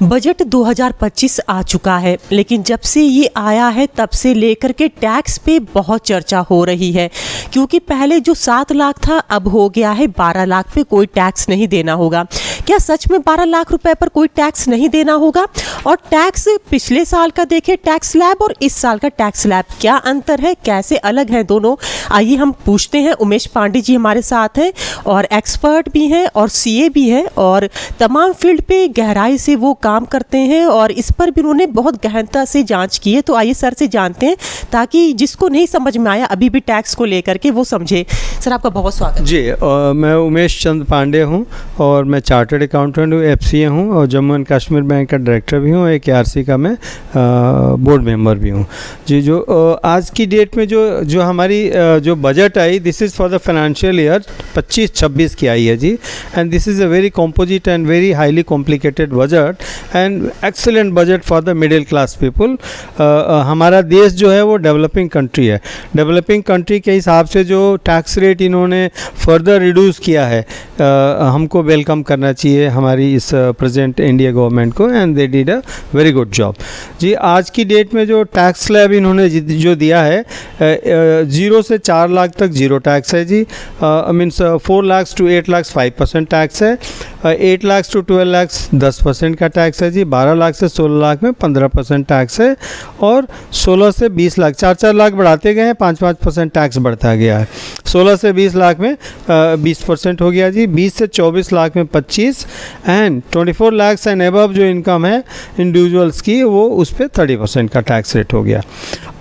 Budget 2025 आ चुका है, लेकिन जब से ये आया है तब से लेकर के टैक्स पे बहुत चर्चा हो रही है, क्योंकि पहले जो 7 लाख था अब हो गया है 12 लाख पे कोई टैक्स नहीं देना होगा। क्या सच में 12 लाख रुपए पर कोई टैक्स नहीं देना होगा? और टैक्स पिछले साल का देखें टैक्स स्लैब और इस साल का टैक्स स्लैब, क्या अंतर है, कैसे अलग है दोनों? आइए हम पूछते हैं। उमेश पांडे जी हमारे साथ हैं और एक्सपर्ट भी हैं और सीए भी हैं और तमाम फील्ड पे गहराई से वो काम करते हैं और इस पर भी उन्होंने बहुत गहनता से जांच की है। तो आइए सर से जानते हैं ताकि जिसको नहीं समझ में आया अभी भी टैक्स को लेकर के वो समझे। सर आपका बहुत स्वागत जी। मैं उमेश चंद पांडे हूं और मैं चार्टर्ड अकाउंटेंट हूँ, एफसीए हूं और जम्मू एंड कश्मीर बैंक का डायरेक्टर भी हूं, एक आरसी का मैं बोर्ड मेंबर भी हूं जी। जो आज की डेट में जो हमारी जो बजट आई, this is for the financial year 25-26 की आई है जी। And this is a very composite and very highly complicated budget and excellent budget for the middle class people. हमारा देश जो है वो डेवलपिंग कंट्री है। डेवलपिंग कंट्री के हिसाब से जो टैक्स रेट इन्होंने फर्दर रिड्यूस किया है, हमको वेलकम करना चाहिए हमारी इस प्रेजेंट इंडिया गवर्नमेंट को, and they did a very good job जी। आज की डेट में जो टैक्स स्लैब इन्होंने जो दिया है, 0 से 4 लाख तक जीरो टैक्स है जी। Means 4 lakh to 8 lakh 5% tax है, 8 लाख to 12 लाख 10% का टैक्स है जी। 12 लाख से 16 लाख में 15% टैक्स है और 16 से 20 लाख 4-4 लाख बढ़ाते गए हैं, 5-5% टैक्स बढ़ता गया है। 16 से 20 लाख में 20% हो गया जी। 20 से 24 लाख में 25 एंड 24 लाख एंड एबव जो इनकम है इंडिविजुअल्स की, वो उस पर 30% का टैक्स रेट हो गया।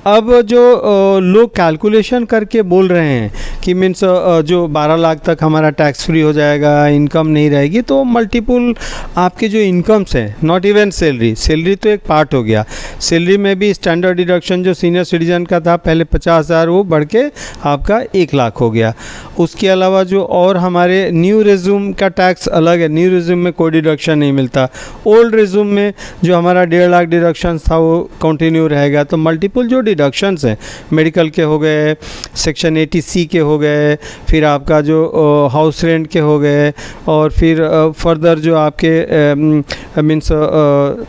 अब जो लोग कैलकुलेशन करके बोल रहे हैं कि मीन्स जो 12 लाख तक हमारा टैक्स फ्री हो जाएगा, इनकम नहीं रहेगी, तो मल्टीपल आपके जो इनकम्स हैं, नॉट इवन सैलरी तो एक पार्ट हो गया। सैलरी में भी स्टैंडर्ड डिडक्शन जो सीनियर सिटीजन का था पहले 50,000, वो बढ़ के आपका 1 लाख हो गया। उसके अलावा जो और हमारे न्यू रिज्यूम का टैक्स अलग है, न्यू रिज्यूम में कोई डिडक्शन नहीं मिलता। ओल्ड रिज्यूम में जो हमारा 1.5 लाख डिडक्शन था वो कंटिन्यू रहेगा। तो मल्टीपल जो डिडक्शंस हैं, मेडिकल के हो गए, सेक्शन 80C के हो गए, फिर आपका जो हाउस रेंट के हो गए, और फिर फर्दर जो आपके मीन्स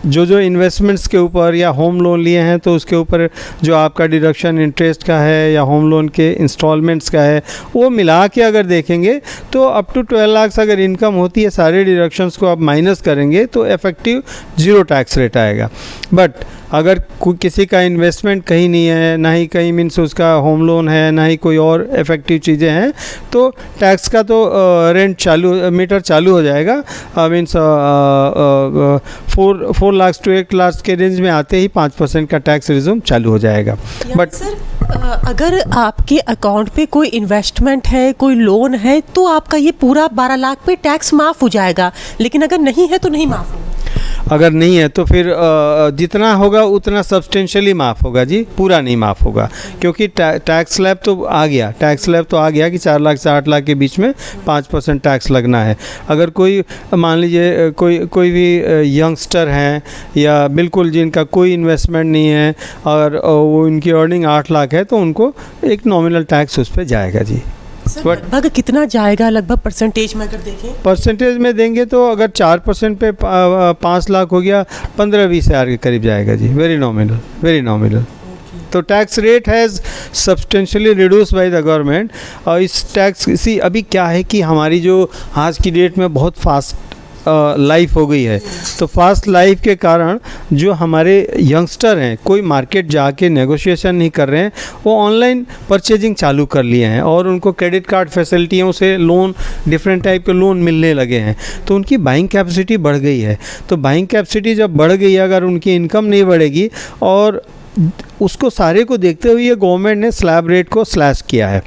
जो इन्वेस्टमेंट्स के ऊपर या होम लोन लिए हैं तो उसके ऊपर जो आपका डिडक्शन इंटरेस्ट का है या होम लोन के इंस्टॉलमेंट्स का है, वो मिला के अगर देखेंगे तो अप टू 12 लाख अगर इनकम होती है, सारे डिडक्शंस को आप माइनस करेंगे तो इफेक्टिव 0 टैक्स रेट आएगा। बट अगर किसी का इन्वेस्टमेंट कहीं नहीं है, ना ही कहीं मीन्स उसका होम लोन है, ना ही कोई और इफेक्टिव चीज़ें हैं, तो टैक्स का तो मीटर चालू हो जाएगा। मीन्स 4 लाख to 8 लाख के रेंज में आते ही 5% का टैक्स रिज्यूम चालू हो जाएगा। बट सर अगर आपके अकाउंट पे कोई इन्वेस्टमेंट है, कोई लोन है, तो आपका ये पूरा 12 लाख पे टैक्स माफ़ हो जाएगा, लेकिन अगर नहीं है तो नहीं माफ़ होगा। अगर नहीं है तो फिर जितना होगा उतना सब्सटेंशियली माफ़ होगा जी, पूरा नहीं माफ़ होगा, क्योंकि टैक्स स्लैब तो आ गया। टैक्स स्लैब तो आ गया कि 4 लाख से 8 लाख के बीच में 5% टैक्स लगना है। अगर कोई मान लीजिए कोई भी यंगस्टर हैं या बिल्कुल जिनका कोई इन्वेस्टमेंट नहीं है और वो इनकी अर्निंग 8 लाख है, तो उनको एक नॉमिनल टैक्स उस पर जाएगा जी। लगभग कितना जाएगा, लगभग परसेंटेज में अगर देखें? परसेंटेज में देंगे तो अगर 4% पे 5 लाख हो गया, 15-20 हज़ार के करीब जाएगा जी। Very nominal. तो tax rate has substantially reduce by the government. और इस टैक्स अभी क्या है कि हमारी जो आज की डेट में बहुत फास्ट लाइफ हो गई है, तो फास्ट लाइफ के कारण जो हमारे यंगस्टर हैं, कोई मार्केट जाके नेगोशिएशन नहीं कर रहे हैं, वो ऑनलाइन परचेजिंग चालू कर लिए हैं और उनको क्रेडिट कार्ड फैसिलिटियों से लोन, डिफरेंट टाइप के लोन मिलने लगे हैं, तो उनकी बाइंग कैपेसिटी बढ़ गई है। तो बाइंग कैपेसिटी जब बढ़ गई, अगर उनकी इनकम नहीं बढ़ेगी, और उसको सारे को देखते हुए गवर्नमेंट ने स्लैब रेट को स्लैश किया है।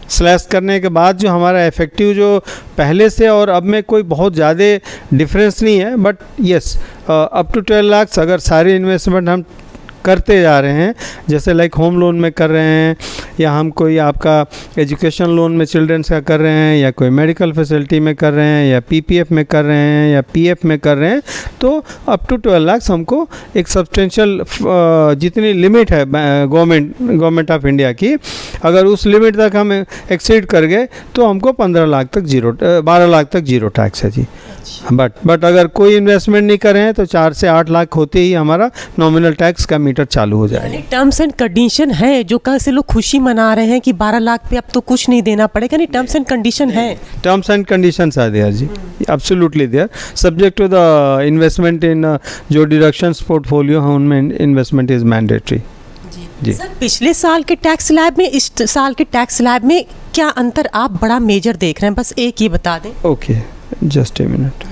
स्लैश करने के बाद जो हमारा इफेक्टिव जो पहले से और अब में कोई बहुत ज़्यादा डिफरेंस नहीं है, but yes up to 12 lakh अगर सारे इन्वेस्टमेंट हम करते जा रहे हैं, जैसे लाइक होम लोन में कर रहे हैं, या हम कोई आपका एजुकेशन लोन में चिल्ड्रंस का कर रहे हैं, या कोई मेडिकल फैसिलिटी में कर रहे हैं, या पीपीएफ में कर रहे हैं, या पीएफ में कर रहे हैं, तो अप टू 12 लाख हमको एक सब्सटेंशियल जितनी लिमिट है गवर्नमेंट ऑफ इंडिया की, अगर उस लिमिट तक हम एक्सीड कर गए तो हमको 12 लाख तक जीरो टैक्स है जी। बट अगर कोई इन्वेस्टमेंट नहीं करें तो 4 से 8 लाख होते ही हमारा नॉमिनल टैक्स का मीटर चालू हो जाएगा। टर्म्स एंड कंडीशन है जो कल से लोग खुशी मना रहे हैं कि 12 लाख पे अब तो कुछ नहीं देना पड़ेगा, नहीं टर्म्स एंड कंडीशन है। Terms and conditions are there ji, absolutely there, subject to the investment in जो डिडक्शंस पोर्टफोलियो हैं उनमें investment is mandatory ji. Sir पिछले साल के टैक्स स्लैब में इस साल के टैक्स स्लैब में क्या अंतर आप बड़ा मेजर देख रहे हैं, बस एक ये बता दें। Okay, just a minute.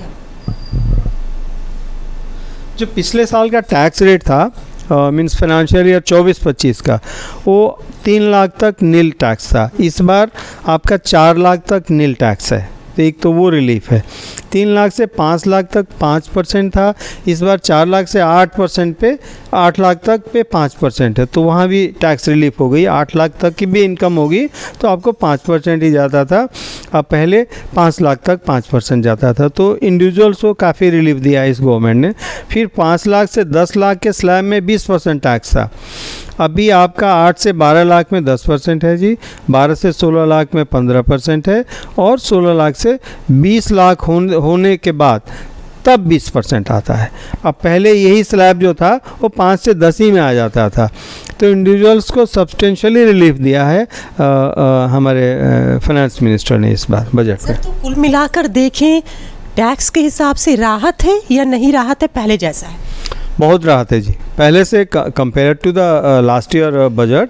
जो पिछले साल का टैक्स रेट था मीन्स फाइनेंशियल ईयर 24-25 का, वो 3 लाख तक नील टैक्स था। इस बार आपका 4 लाख तक नील टैक्स है, तो एक तो वो रिलीफ है। 3 लाख से 5 लाख तक 5% था, इस बार 4 लाख से 8% पे 8 लाख तक पे 5% है, तो वहाँ भी टैक्स रिलीफ हो गई। 8 लाख तक की भी इनकम होगी तो आपको 5% ही जाता था, अब पहले 5 लाख तक 5% जाता था, तो इंडिविजुअल्स को काफ़ी रिलीफ दिया इस गवर्नमेंट ने। फिर 5 लाख से 10 लाख के स्लैब में 20% टैक्स था, अभी आपका 8 से 12 लाख में 10% है जी, 12 से 16 लाख में 15% है, और 16 लाख से 20 लाख होने के बाद तब 20% आता है। अब पहले यही स्लैब जो था वो 5 से 10 ही में आ जाता था, तो इंडिविजुअल्स को सब्सटेंशियली रिलीफ दिया है हमारे फाइनेंस मिनिस्टर ने इस बार बजट में। तो कुल मिलाकर देखें टैक्स के हिसाब से राहत है या नहीं राहत है, पहले जैसा है? बहुत राहत है जी, पहले से compare to the last year budget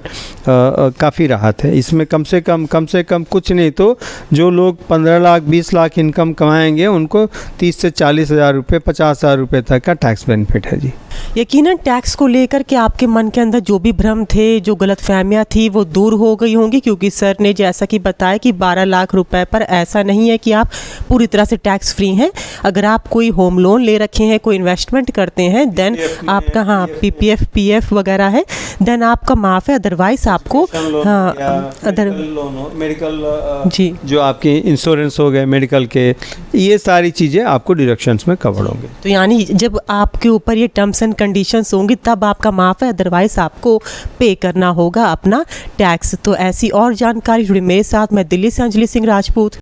काफ़ी राहत है। इसमें कम से कम कुछ नहीं तो जो लोग 15 लाख 20 लाख इनकम कमाएंगे उनको 30 से 40 हज़ार रुपये 50 हज़ार रुपये तक का टैक्स बेनिफिट है जी। यकीनन टैक्स को लेकर के आपके मन के अंदर जो भी भ्रम थे, जो गलतफहमियां थी, वो दूर हो गई होंगी, क्योंकि सर ने जैसा कि बताया कि 12 लाख रुपए पर ऐसा नहीं है कि आप पूरी तरह से टैक्स फ्री हैं। अगर आप कोई होम लोन ले रखे हैं, कोई इन्वेस्टमेंट करते हैं, देन आपका हाँ पीपीएफ पीएफ वगैरह है, देन आपका माफ़ है, अदरवाइज आपको हाँ अदर मेडिकल जी जो आपके इंश्योरेंस हो गए मेडिकल के, ये सारी चीज़ें आपको डिडक्शंस में कवर होंगे। तो यानी जब आपके ऊपर ये टर्म्स एंड कंडीशंस होंगी तब आपका माफ़ है, अदरवाइज आपको पे करना होगा अपना टैक्स। तो ऐसी और जानकारी जुड़ी मेरे साथ, मैं दिल्ली से अंजलि सिंह राजपूत।